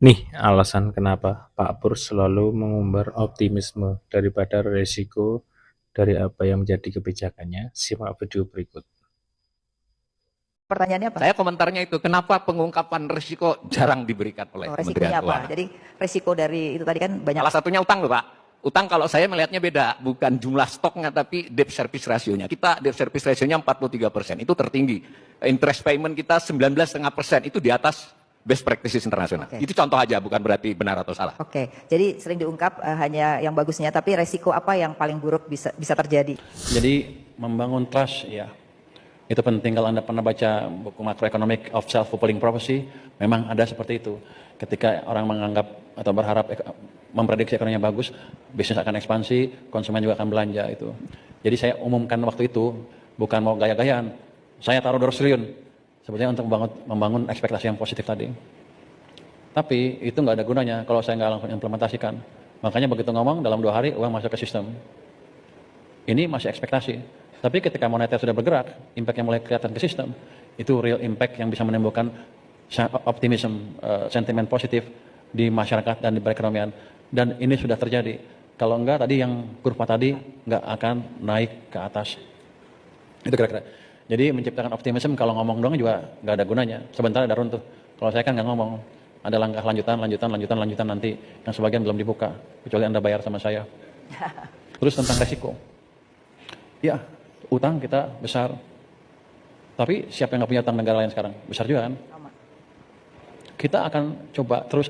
Nih alasan kenapa Pak Pur selalu mengumbar optimisme daripada resiko dari apa yang menjadi kebijakannya. Simak video berikut. Pertanyaannya apa? Saya komentarnya itu, kenapa pengungkapan risiko jarang diberikan oleh Kementerian Resikonya apa? Keuangan? Jadi resiko dari itu tadi kan banyak. Salah satunya utang loh Pak. Utang kalau saya melihatnya beda, bukan jumlah stoknya tapi debt service ratio-nya. Kita debt service ratio-nya 43%, itu tertinggi. Interest payment kita 19,5%, itu di atas best practices internasional. Oke. Itu contoh aja, bukan berarti benar atau salah. Oke, jadi sering diungkap hanya yang bagusnya, tapi resiko apa yang paling buruk bisa terjadi? Jadi membangun trust ya, itu penting. Kalau Anda pernah baca buku Macroeconomic of Self-Fulfilling Prophecy, memang ada seperti itu. Ketika orang menganggap atau berharap memprediksi ekonominya bagus, bisnis akan ekspansi, konsumen juga akan belanja itu. Jadi saya umumkan waktu itu, bukan mau gaya-gayaan, saya taruh 200 triliun, sebetulnya untuk membangun ekspektasi yang positif tadi. Tapi itu nggak ada gunanya kalau saya nggak langsung implementasikan. Makanya begitu ngomong, dalam 2 hari uang masuk ke sistem. Ini masih ekspektasi. Tapi ketika moneter sudah bergerak, impact yang mulai kelihatan ke sistem, itu real impact yang bisa menimbulkan optimism, sentimen positif di masyarakat dan di perekonomian. Dan ini sudah terjadi. Kalau enggak, tadi yang kurva tadi nggak akan naik ke atas. Itu kira-kira. Jadi menciptakan optimism kalau ngomong doang juga nggak ada gunanya. Sebentar ada runtuh. Kalau saya kan nggak ngomong. Ada langkah lanjutan nanti yang sebagian belum dibuka. Kecuali Anda bayar sama saya. Terus tentang resiko. Ya, utang kita besar. Tapi siapa yang nggak punya utang negara lain sekarang? Besar juga kan? Kita akan coba terus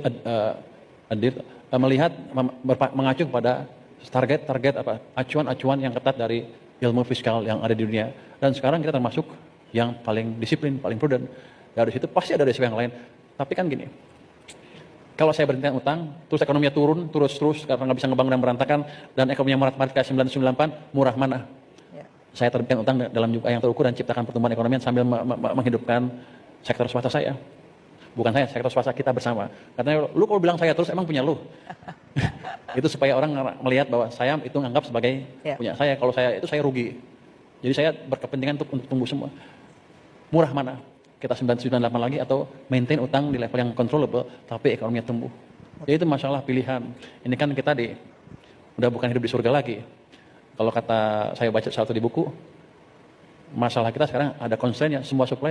melihat, mengacu pada target apa, acuan-acuan yang ketat dari ilmu fiskal yang ada di dunia. Dan sekarang kita termasuk yang paling disiplin, paling prudent. Dari situ pasti ada resiko yang lain. Tapi kan gini, kalau saya berhenti utang, terus ekonominya turun terus karena nggak bisa ngebangun dan berantakan, dan ekonominya marat-marit kayak 998, murah mana? Ya. Saya terbitkan utang dalam jumlah yang terukur dan ciptakan pertumbuhan ekonomi sambil menghidupkan sektor swasta saya. Bukan saya, sektor swasta kita bersama. Katanya, lu kalau bilang saya terus, emang punya lu? Itu supaya orang melihat bahwa saya itu nganggap sebagai punya saya. Kalau saya itu saya rugi. Jadi saya berkepentingan untuk tumbuh semua. Murah mana? Kita 998 lagi atau maintain utang di level yang controllable tapi ekonominya tumbuh. Jadi itu masalah pilihan. Ini kan kita udah bukan hidup di surga lagi. Kalau kata saya baca satu di buku, masalah kita sekarang ada constraint-nya, semua supply